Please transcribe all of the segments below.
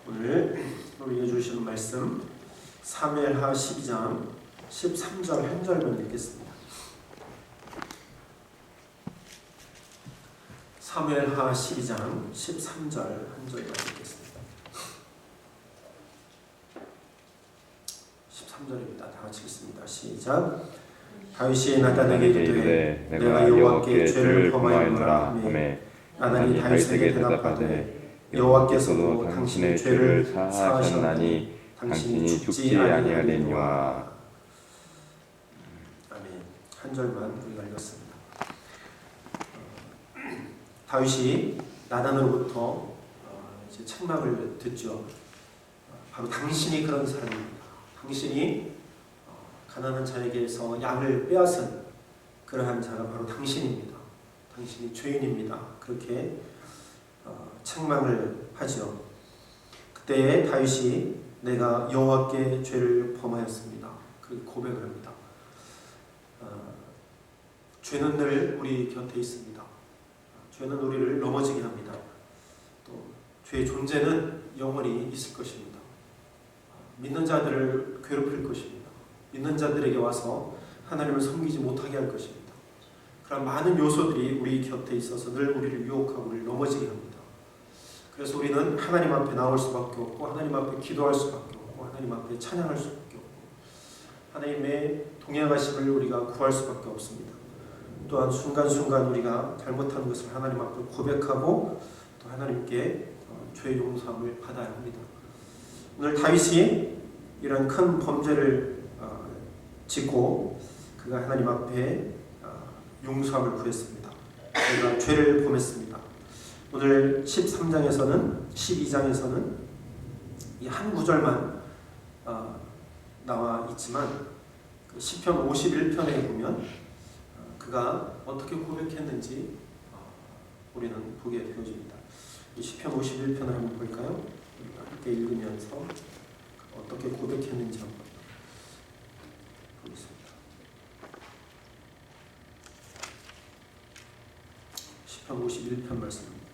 오늘 우리 주시는 말씀 사무엘하 12장 13절 한 절만 읽겠습니다. 사무엘하 12장 13절 한 절만 읽겠습니다. 13절입니다. 다 같이 읽습니다. 시작. 다윗이 나단에게 이르되 내가 여호와께 죄를 범하였노라 하매 나단이 다윗에게 대답하되 여호와께서도 당신의 죄를 사하셨나니 당신이 죽지 아니하려니와. 아멘. 한 절만 우리가 읽었습니다. 다윗이 나단으로부터 이제 책망을 듣죠. 바로 당신이 그런 사람입니다. 당신이 가난한 자에게서 양을 빼앗은 그러한 자가 바로 당신입니다. 당신이 죄인입니다. 그렇게 책망을 하죠. 그때 다윗이 내가 여호와께 죄를 범하였습니다. 그 고백을 합니다. 죄는 늘 우리 곁에 있습니다. 죄는 우리를 넘어지게 합니다. 또 죄의 존재는 영원히 있을 것입니다. 믿는 자들을 괴롭힐 것입니다. 믿는 자들에게 와서 하나님을 섬기지 못하게 할 것입니다. 그런 많은 요소들이 우리 곁에 있어서 늘 우리를 유혹하고 우리를 넘어지게 합니다. 그래서 우리는 하나님 앞에 나올 수밖에 없고 하나님 앞에 기도할 수밖에 없고 하나님 앞에 찬양할 수밖에 없고 하나님의 동행하심을 우리가 구할 수밖에 없습니다. 또한 순간순간 우리가 잘못한 것을 하나님 앞에 고백하고 또 하나님께 죄의 용서함을 받아야 합니다. 오늘 다윗이 이런 큰 범죄를 짓고 그가 하나님 앞에 용서함을 구했습니다. 그가 죄를 범했습니다. 오늘 13장에서는 12장에서는 이 한 구절만 나와 있지만 그 시편 51편에 보면 그가 어떻게 고백했는지 우리는 보게 되어집니다. 이 시편 51편을 한번 볼까요? 우리가 함께 읽으면서 어떻게 고백했는지 한번 보겠습니다. 시편 51편 말씀입니다.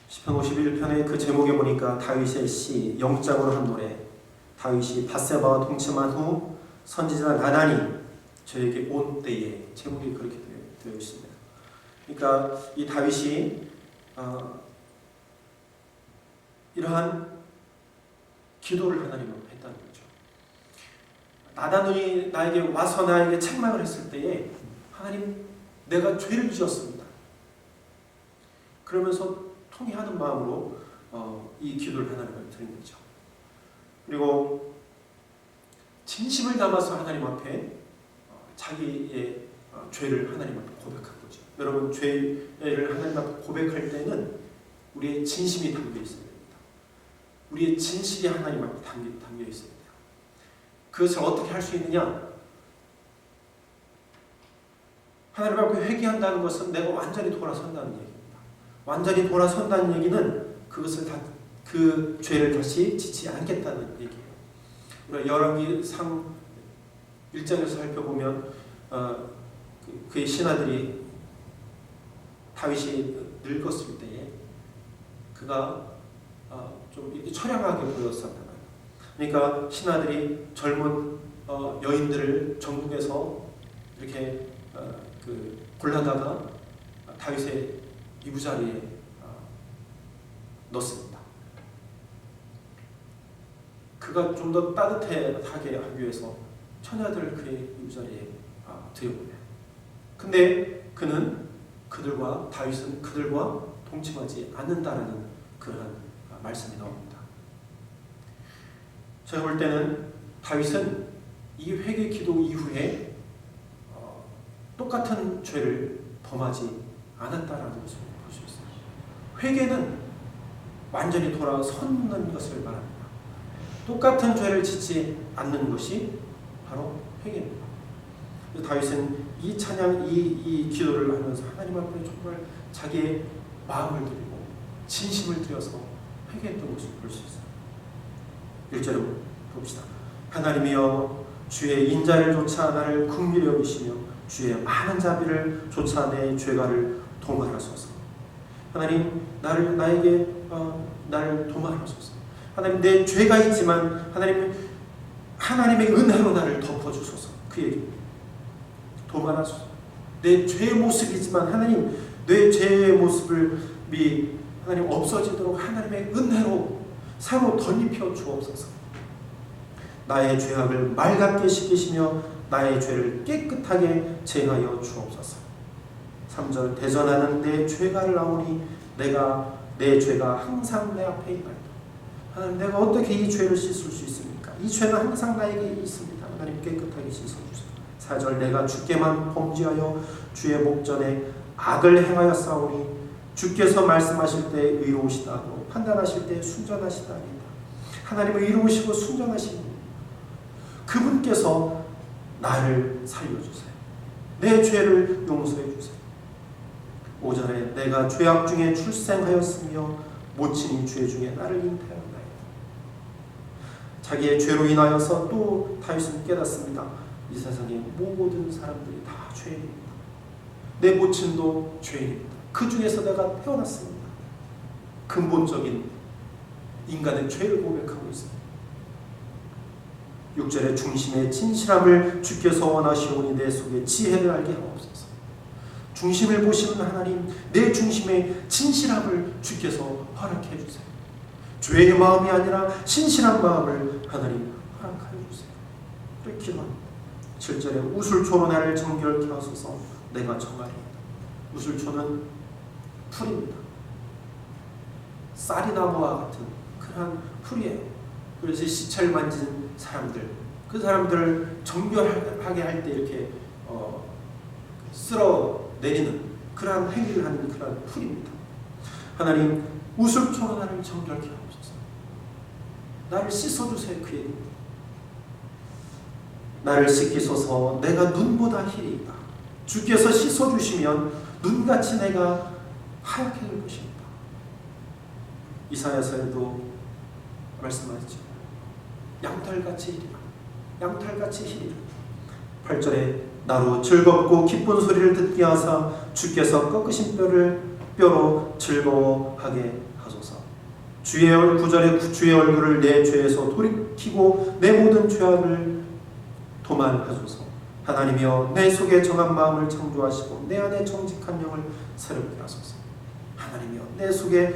시편 51편의 그 제목에 보니까 다윗의 시 영장으로 한 노래, 다윗이 밧세바와 동침한 후 선지자 나단이 저에게 온 때에, 제목이 그렇게 되어 있습니다. 그러니까 이 다윗이 이러한 기도를 하나님 앞에 했다는 거죠. 나단이 나에게 와서 나에게 책망을 했을 때에 하나님, 내가 죄를 지었습니다. 그러면서 통회하는 마음으로 이 기도를 하나님 앞에 드린 거죠. 그리고 진심을 담아서 하나님 앞에 자기의 죄를 하나님 앞에 고백한 거죠. 여러분, 죄를 하나님 앞에 고백할 때는 우리의 진심이 담겨 있어야 됩니다. 우리의 진실이 하나님 앞에 담겨 있어야 돼요. 그것을 어떻게 할 수 있느냐? 하나님 앞에 회개한다는 것은 내가 완전히 돌아선다는 얘기입니다. 완전히 돌아선다는 얘기는 그것을 그 죄를 다시 짓지 않겠다는 얘기예요. 우리가 열왕기상 1장에서 살펴보면 그의 신하들이 다윗이 늙었을 때에 그가 좀 이렇게 처량하게 보였었단 말이에요. 그러니까 신하들이 젊은 여인들을 전국에서 이렇게 골라다가 다윗의 이부자리에 넣습니다. 그가 좀 더 따뜻하게 하기 위해서 처녀들을 그의 이부자리에 들여보내요. 근데 다윗은 그들과 동침하지 않는다라는 그런 말씀이 나옵니다. 제가 볼 때는 다윗은 이 회개 기도 이후에 똑같은 죄를 범하지 않았다라는 것을 볼 수 있어요. 회개는 완전히 돌아서는 것을 말합니다. 똑같은 죄를 짓지 않는 것이 바로 회개입니다. 다윗은 이 찬양, 이 기도를 하면서 하나님 앞에 정말 자기의 마음을 드리고 진심을 들여서 회개했던 것을 볼 수 있어요. 1절을 봅시다. 하나님이여, 주의 인자를 좇아 나를 긍휼히 여기시며 주의 많은 자비를 좇아 내 죄가를 동할하소서. 하나님, 나에게 나를 도말하소서. 하나님, 내 죄가 있지만 하나님의 은혜로 나를 덮어주소서. 그 얘기입니다. 도말하소서. 내 죄의 모습이지만 하나님, 내 죄의 모습이 하나님 없어지도록 하나님의 은혜로 새로 덧입혀 주옵소서. 나의 죄악을 맑게 씻기시며 나의 죄를 깨끗하게 제하여 주옵소서. 3절, 대전하는 내 죄가를 아오니 내 죄가 항상 내 앞에 있나이다. 하나님, 내가 어떻게 이 죄를 씻을 수 있습니까? 이 죄는 항상 나에게 있습니다. 하나님, 깨끗하게 씻어주세요. 4절, 내가 주께만 범죄하여 주의 목전에 악을 행하여 싸우니 주께서 말씀하실 때 의로우시다고 판단하실 때 순전하시다니이다. 하나님은 의로우시고 순전하신 그분께서 나를 살려주세요. 내 죄를 용서해 주세요. 5절에 내가 죄악 중에 출생하였으며 모친이 죄 중에 나를 잉태하였나이다. 자기의 죄로 인하여서 또 다윗은 깨닫습니다. 이 세상의 모든 사람들이 다 죄인입니다. 내 모친도 죄인입니다. 그 중에서 내가 태어났습니다. 근본적인 인간의 죄를 고백하고 있습니다. 6절에 중심의 진실함을 주께서 원하시오니 내 속에 지혜를 알게 하옵소서. 중심을 보시는 하나님, 내 중심의 진실함을 주께서 허락해 주세요. 죄의 마음이 아니라 신실한 마음을 하나님 허락하여 주세요. 그렇게 기도합니다. 7절에 우슬초로 나를 정결케 하소서. 내가 정하리이다. 우슬초는 풀입니다. 쌀이나무와 같은 그러한 풀이에요. 그래서 시체를 만진 사람들, 그 사람들을 정결하게 할 때 이렇게 쓸어내리는 그러한 행위를 하는 그러한 풀입니다. 하나님, 우슬초로 나를 정결케 하옵소서. 나를 씻어주세요. 그 얘기입니다. 나를 씻기소서. 내가 눈보다 희리이다. 주께서 씻어주시면 눈같이 내가 하얗게 될 것입니다. 이사야서에도 말씀하셨죠. 양털같이 희리라. 양털같이 희리라. 8절에 나로 즐겁고 기쁜 소리를 듣게 하사 주께서 꺾으신 뼈로 즐거워하게 하소서. 9절에 주의 얼굴을 내 죄에서 돌이키고 내 모든 죄악을 도말하소서. 하나님이여, 내 속에 정한 마음을 창조하시고 내 안에 정직한 영을 새롭게 하소서. 하나님이여, 내 속에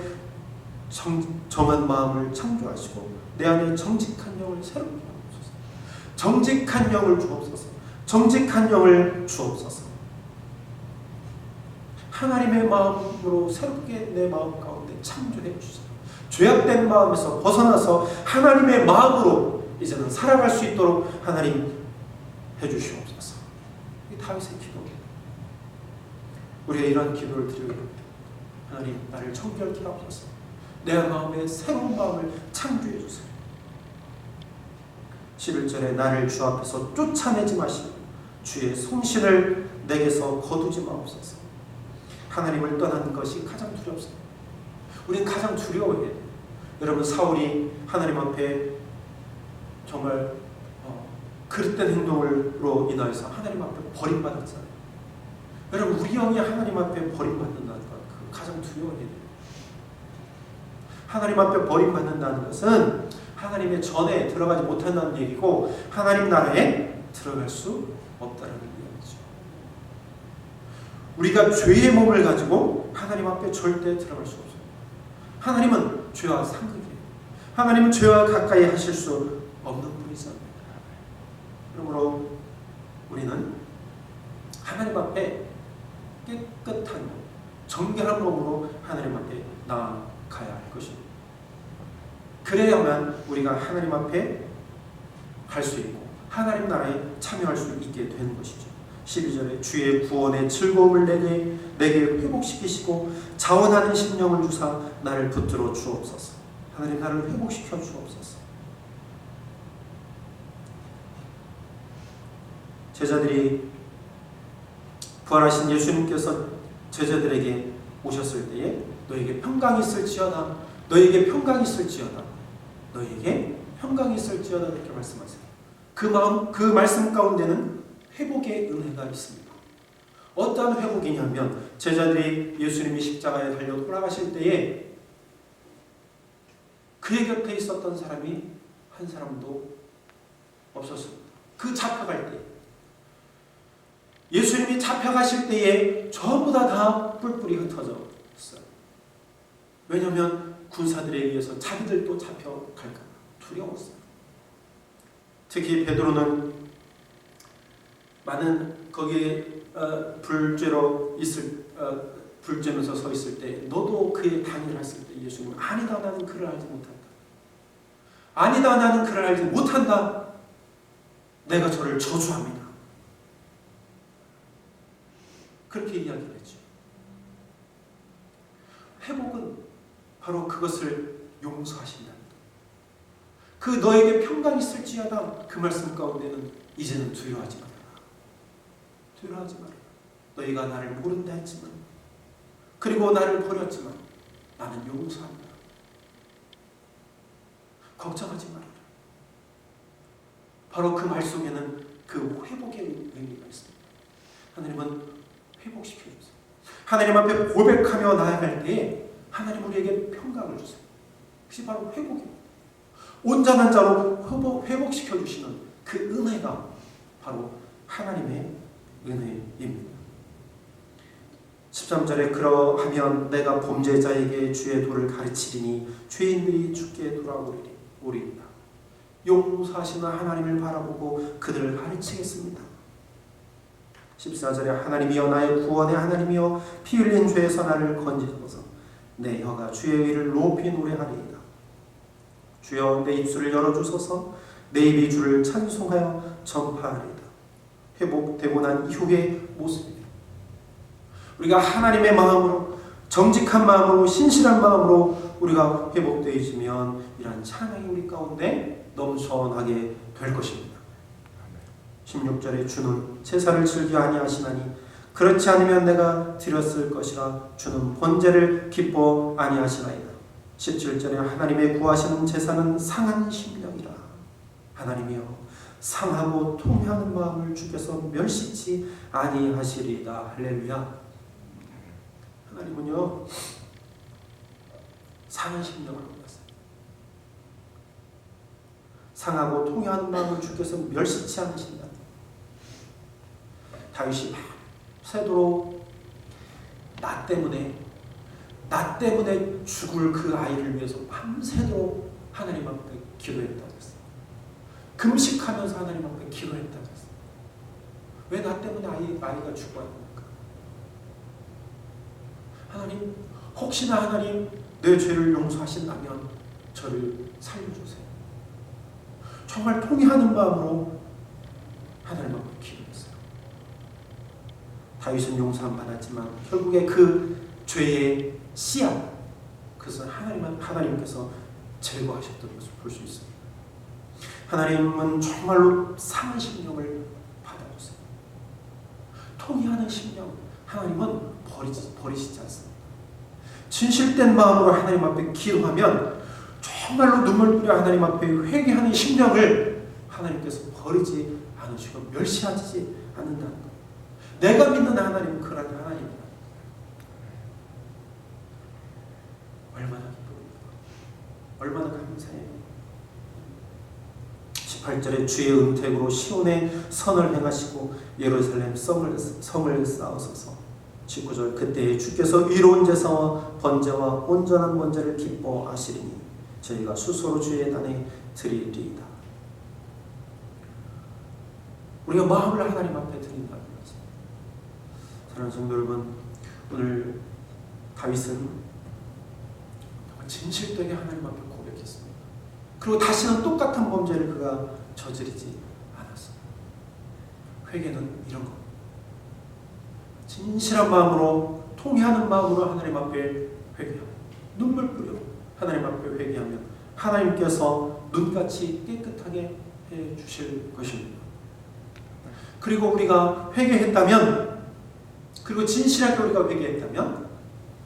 정한 마음을 창조하시고 내 안에 정직한 영을 새롭게 하옵소서. 정직한 영을 주옵소서. 정직한 영을 주옵소서. 하나님의 마음으로 새롭게 내 마음 가운데 창조해 주세요. 죄악된 마음에서 벗어나서 하나님의 마음으로 이제는 살아갈 수 있도록 하나님 해주시옵소서. 이 다윗의 기도입니다. 우리가 이런 기도를 드리게 됩니다. 하나님, 나를 정결케 하옵소서. 내 마음에 새로운 마음을 창조해 주세요. 11절에 나를 주 앞에서 쫓아내지 마시고 주의 성신을 내게서 거두지 마옵소서. 하나님을 떠나는 것이 가장 두렵습니다. 우리는 가장 두려워해요. 여러분, 사울이 하나님 앞에 정말 그릇된 행동으로 인하여서 하나님 앞에 버림받았잖아요. 여러분, 우리 영이 하나님 앞에 버림받는다는 것, 가장 두려워해요. 하나님 앞에 버림받는다는 것은 하나님의 전에 들어가지 못한다는 얘기고 하나님 나라에 들어갈 수 없다는 얘기죠. 우리가 죄의 몸을 가지고 하나님 앞에 절대 들어갈 수 없어요. 하나님은 죄와 상극이에요. 하나님은 죄와 가까이 하실 수 없는 분이잖아요. 그러므로 우리는 하나님 앞에 깨끗한 정결한 몸으로 하나님 앞에 나아가야 할 것입니다. 그래야만 우리가 하나님 앞에 갈 수 있고 하나님 나라에 참여할 수 있게 되는 것이죠. 12절에 주의 구원의 즐거움을 내게 회복시키시고 자원하는 심령을 주사 나를 붙들어 주옵소서. 하나님, 나를 회복시켜 주옵소서. 제자들이 부활하신 예수님께서 제자들에게 오셨을 때에 너에게 평강이 있을지어다, 너에게 평강이 있을지어다, 너에게 평강이 있을지어다 이렇게 말씀하세요. 그 말씀 가운데는 회복의 은혜가 있습니다. 어떠한 회복이냐면 제자들이 예수님이 십자가에 달려 돌아가실 때에 그의 곁에 있었던 사람이 한 사람도 없었습니다. 그 잡혀갈 때, 예수님이 잡혀가실 때에 전부 다 뿔뿔이 흩어졌어요. 왜냐하면 군사들에 의해서 자기들도 잡혀갈까 두려웠어요. 특히 베드로는 많은 거기에 불쬐면서 서 있을 때, 너도 그의 당일을 했을 때 예수님은 아니다, 나는 그를 알지 못한다. 아니다, 나는 그를 알지 못한다. 내가 저를 저주합니다. 그렇게 이야기를 했죠. 회복은 바로 그것을 용서하신다. 그 너에게 평강이 있을지어다, 그 말씀 가운데는 이제는 두려워하지 말아라. 두려워하지 말아라. 너희가 나를 모른다 했지만, 그리고 나를 버렸지만 나는 용서한다. 걱정하지 말아라. 바로 그 말 속에는 그 회복의 의미가 있습니다. 하나님은 회복시켜주세요. 하나님 앞에 고백하며 나아갈 때에 하나님 우리에게 평강을 주세요. 그것이 바로 회복입니다. 온전한 자로 회복시켜주시는 그 은혜가 바로 하나님의 은혜입니다. 13절에 그러하면 내가 범죄자에게 주의 도를 가르치리니 죄인들이 주께 돌아오리이다. 용서하시는 하나님을 바라보고 그들을 가르치겠습니다. 14절에 하나님이여 나의 구원의 하나님이여 피 흘린 죄에서 나를 건지소서. 내 혀가 주의 의를 높이 노래하리이다. 주여 내 입술을 열어주소서. 내 입이 주를 찬송하여 전파하리이다. 회복되고 난 이후의 모습입니다. 우리가 하나님의 마음으로, 정직한 마음으로, 신실한 마음으로 우리가 회복되어지면 이러한 찬양이 우리 가운데 넘쳐나게 될 것입니다. 16절에 주는 제사를 즐겨 아니하시나니 그렇지 않으면 내가 드렸을 것이라. 주는 번제를 기뻐 아니하시나이다. 17절에 하나님의 구하시는 제사는 상한 심령이라. 하나님이여 상하고 통회하는 마음을 주께서 멸시치 아니하시리이다. 할렐루야. 하나님은요 상한 심령을 원하세요. 상하고 통회하는 마음을 주께서 멸시치 않으신다. 다윗이 새도록 나 때문에 죽을 그 아이를 위해서 밤새도록 하나님 앞에 기도했다고 했어요. 금식하면서 하나님 앞에 기도했다고 했어요. 왜 나 때문에 아이가 죽어야 합니까? 하나님, 혹시나 하나님 내 죄를 용서하신다면 저를 살려주세요. 정말 통회하는 마음으로 하나님 앞에 기도했어요. 다윗은 용서함 받았지만 결국에 그 죄의 씨앗, 그것을 하나님께서 제거하셨던 것을 볼 수 있습니다. 하나님은 정말로 상한 심령을 받아주세요. 통회하는 심령, 하나님은 버리시지 않습니다. 진실된 마음으로 하나님 앞에 기도하면 정말로 눈물 뿌려 하나님 앞에 회개하는 심령을 하나님께서 버리지 않으시고 멸시하지 않는다는 것. 내가 믿는 하나님은 그런 하나님입니다. 얼마나 기쁩니까? 얼마나 감사해요. 18절에 주의 은택으로 시온의 선을 행하시고 예루살렘 성을 쌓으소서. 19절 그때에 주께서 의로운 제사와 번제와 온전한 번제를 기뻐하시리니 저희가 수소로 주의 단에 드리리이다. 우리가 마음을 하나님 앞에 드린다는 것입니다. 사랑하는 성도 여러분, 오늘 다윗은 진실되게 하나님 앞에 고백했습니다. 그리고 다시는 똑같은 범죄를 그가 저지르지 않았습니다. 회개는 이런 것. 진실한 마음으로, 통회하는 마음으로 하나님 앞에 회개하고 눈물 뿌려 하나님 앞에 회개하면 하나님께서 눈같이 깨끗하게 해주실 것입니다. 그리고 우리가 회개했다면, 그리고 진실하게 우리가 회개했다면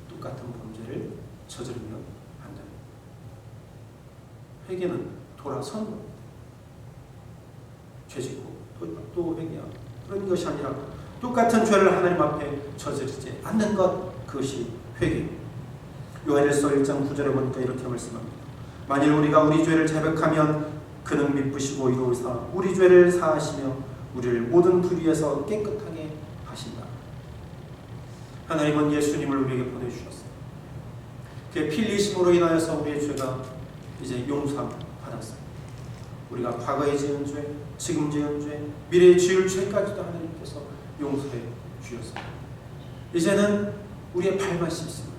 똑같은 범죄를 저지르면 안 됩니다. 회개는 돌아서는 겁니다. 죄짓고 또 회개하고 그런 것이 아니라 똑같은 죄를 하나님 앞에 저지르지 않는 것, 그것이 회개입니다. 요한일서 1장 9절에 보니까 이렇게 말씀합니다. 만일 우리가 우리 죄를 자백하면 그는 미쁘시고 이로우사 우리 죄를 사하시며 우리를 모든 불의에서 깨끗하게 하신다. 하나님은 예수님을 우리에게 보내주셨어요. 그의 피 흘리심으로 인하여서 우리의 죄가 이제 용서받았어요. 우리가 과거에 지은 죄, 지금 지은 죄, 미래에 지을 죄까지도 하나님께서 용서해 주셨습니다. 이제는 우리의 발맛이 있습니다.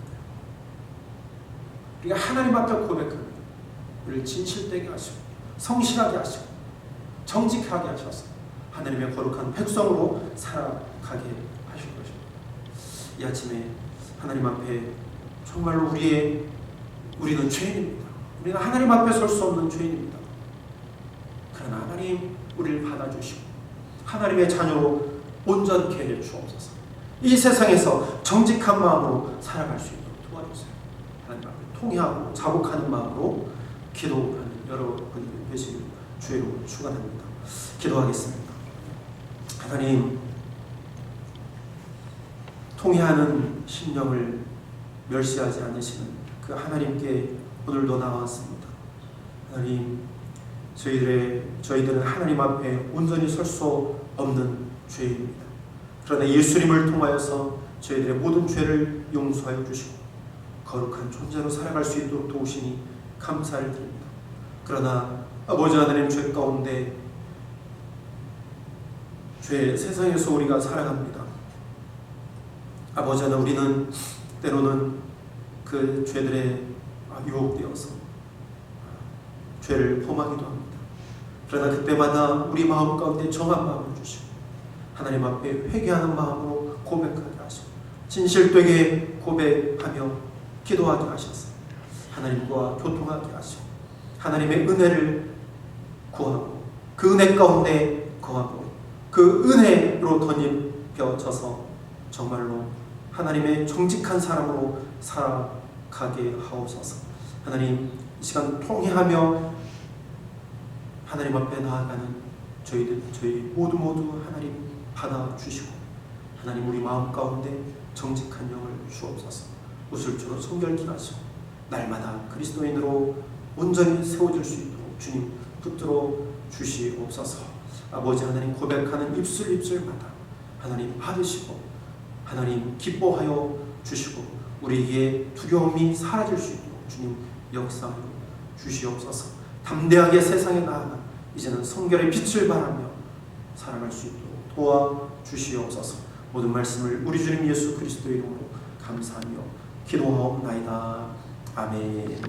우리가 하나님 앞에 고백합니다. 우리를 진실되게 하시고 성실하게 하시고 정직하게 하셔서 하나님의 거룩한 백성으로 살아가게 하실 것입니다. 이 아침에 하나님 앞에 정말로 우리는 죄인입니다. 우리가 하나님 앞에 설 수 없는 죄인입니다. 그러나 하나님 우리를 받아주시고 하나님의 자녀로 온전케 해 주옵소서. 이 세상에서 정직한 마음으로 살아갈 수 있도록 도와주세요. 하나님 앞에 통회하고 자복하는 마음으로 기도하는 여러분이 되시길 주의 이름으로 축원합니다. 기도하겠습니다. 하나님, 통회하는 심령을 멸시하지 않으시는 그 하나님께 오늘도 나왔습니다. 하나님, 저희들은 하나님 앞에 온전히 설 수 없는 죄입니다. 그러나 예수님을 통하여서 저희들의 모든 죄를 용서하여 주시고 거룩한 존재로 살아갈 수 있도록 도우시니 감사를 드립니다. 그러나 아버지 하나님, 죄 가운데 세상에서 우리가 살아갑니다. 아버지 하나님, 우리는 때로는 그 죄들에 유혹되어서 죄를 범하기도 합니다. 그러나 그때마다 우리 마음 가운데 정한 마음을 주시고 하나님 앞에 회개하는 마음으로 고백하게 하시고 진실되게 고백하며 기도하게 하셔서 하나님과 교통하게 하시고 하나님의 은혜를 구하고 그 은혜 가운데 거하고 그 은혜로 덧입혀져서 정말로 하나님의 정직한 사람으로 살아가게 하옵소서. 하나님, 이 시간 통회하며 하나님 앞에 나아가는 저희 모두 하나님 받아주시고 하나님 우리 마음 가운데 정직한 영을 주옵소서. 우슬초로 성결케 하시고 날마다 그리스도인으로 온전히 세워질 수 있도록 주님 붙들어 주시옵소서. 아버지 하나님, 고백하는 입술마다 하나님 받으시고 하나님 기뻐하여 주시고 우리에게 두려움이 사라질 수 있도록 주님 역사하여 주시옵소서. 담대하게 세상에 나아가 이제는 성결의 빛을 발하며 살아갈 수 있도록 도와주시옵소서. 모든 말씀을 우리 주님 예수 그리스도의 이름으로 감사하며 기도하옵나이다. 아멘.